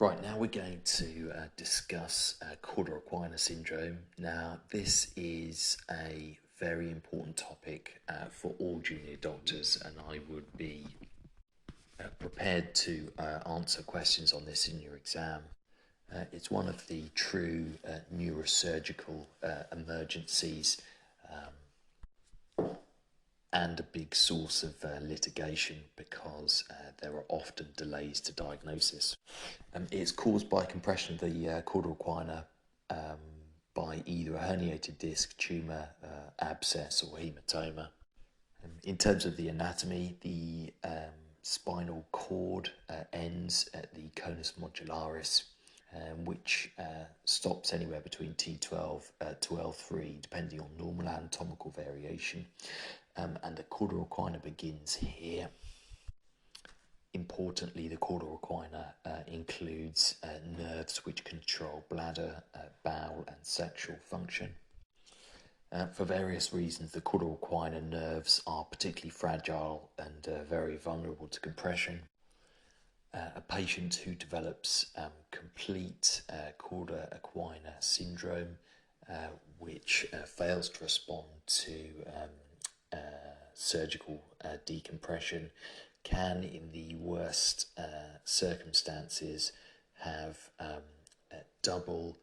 Right, now we're going to discuss Cauda equina syndrome. Now, this is a very important topic for all junior doctors, and I would be prepared to answer questions on this in your exam. It's one of the true neurosurgical emergencies and a big source of litigation because there are often delays to diagnosis. It's caused by compression of the cauda equina by either a herniated disc, tumour, abscess or hematoma. In terms of the anatomy, the spinal cord ends at the conus modularis, which stops anywhere between T12 to L3, depending on normal anatomical variation. And the cauda equina begins here. Importantly, the cauda equina includes nerves which control bladder, bowel and sexual function. For various reasons, the cauda equina nerves are particularly fragile and very vulnerable to compression. A patient who develops complete cauda equina syndrome, which fails to respond to surgical decompression, can, in the worst circumstances, have double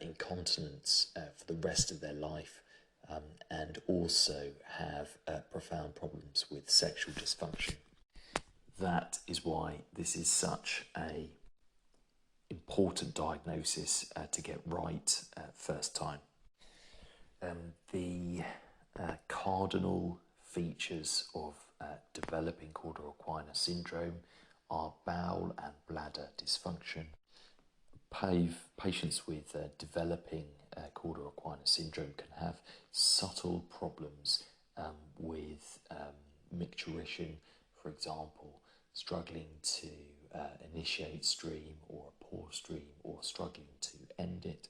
incontinence for the rest of their life, and also have profound problems with sexual dysfunction. That is why this is such an important diagnosis to get right first time. The cardinal features of developing cauda equina syndrome are bowel and bladder dysfunction. Patients with developing cauda equina syndrome can have subtle problems with micturition, for example, struggling to initiate stream or a poor stream or struggling to end it.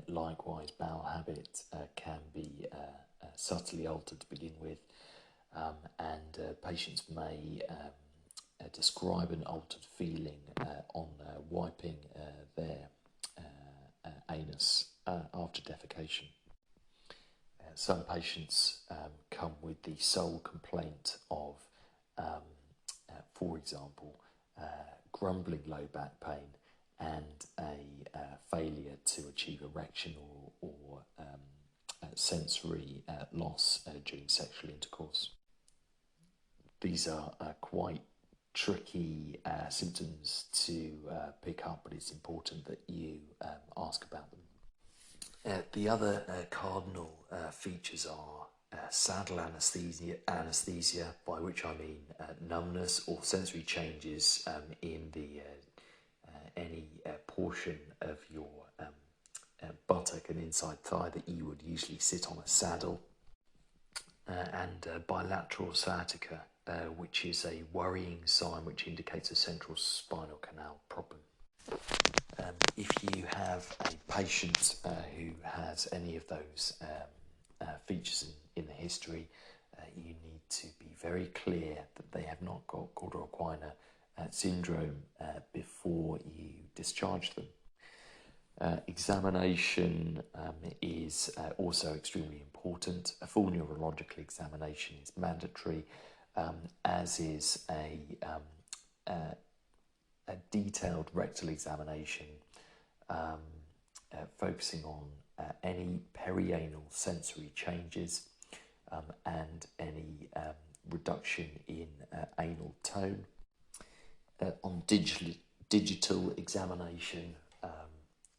Likewise, bowel habit can be subtly altered to begin with, and patients may describe an altered feeling on wiping their anus after defecation. Some patients come with the sole complaint of, for example, grumbling low back pain and a failure to achieve erection or sensory loss during sexual intercourse. These are quite tricky symptoms to pick up, but it's important that you ask about them. The other cardinal features are saddle anesthesia, by which I mean numbness or sensory changes in the any portion of your buttock and inside thigh that you would usually sit on a saddle, and bilateral sciatica, which is a worrying sign which indicates a central spinal canal problem. If you have a patient who has any of those features in the history, you need to be very clear that they have not got cauda equina syndrome before you discharge them. Examination is also extremely important. A full neurological examination is mandatory, as is a detailed rectal examination focusing on any perianal sensory changes and any reduction in anal tone. On digital examination,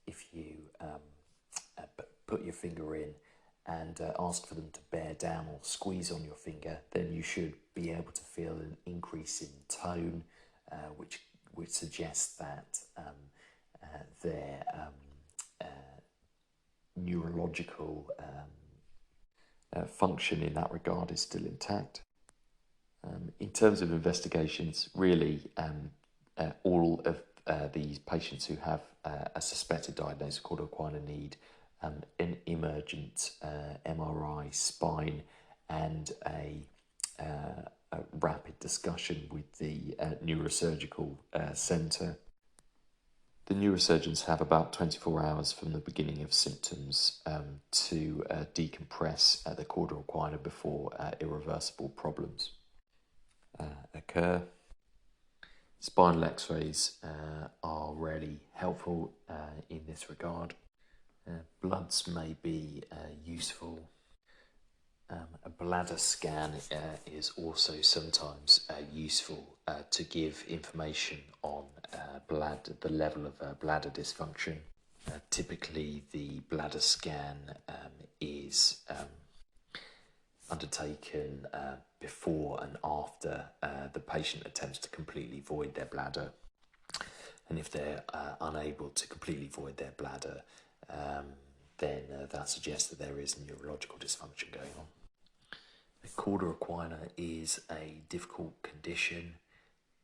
if you put your finger in and ask for them to bear down or squeeze on your finger, then you should be able to feel an increase in tone, which suggests that their neurological function in that regard is still intact. In terms of investigations, really all of these patients who have a suspected diagnosis of cauda equina need an emergent MRI spine and a rapid discussion with the neurosurgical centre. The neurosurgeons have about 24 hours from the beginning of symptoms to decompress the cauda equina before irreversible problems occur. Spinal x-rays are rarely helpful in this regard. Bloods may be useful. A bladder scan is also sometimes useful to give information on the level of bladder dysfunction. Typically, the bladder scan is undertaken before and after the patient attempts to completely void their bladder. And if they're unable to completely void their bladder, then that suggests that there is neurological dysfunction going on. Cauda equina is a difficult condition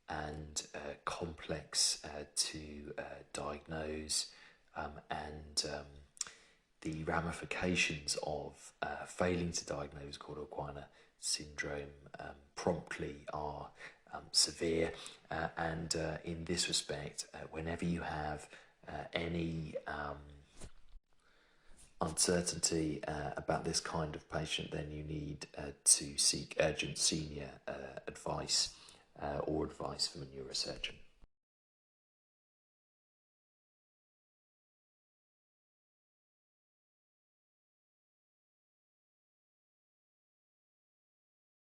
and complex to diagnose, and the ramifications of failing to diagnose Cauda equina syndrome promptly are severe, and in this respect, whenever you have any uncertainty about this kind of patient, then you need to seek urgent senior advice or advice from a neurosurgeon.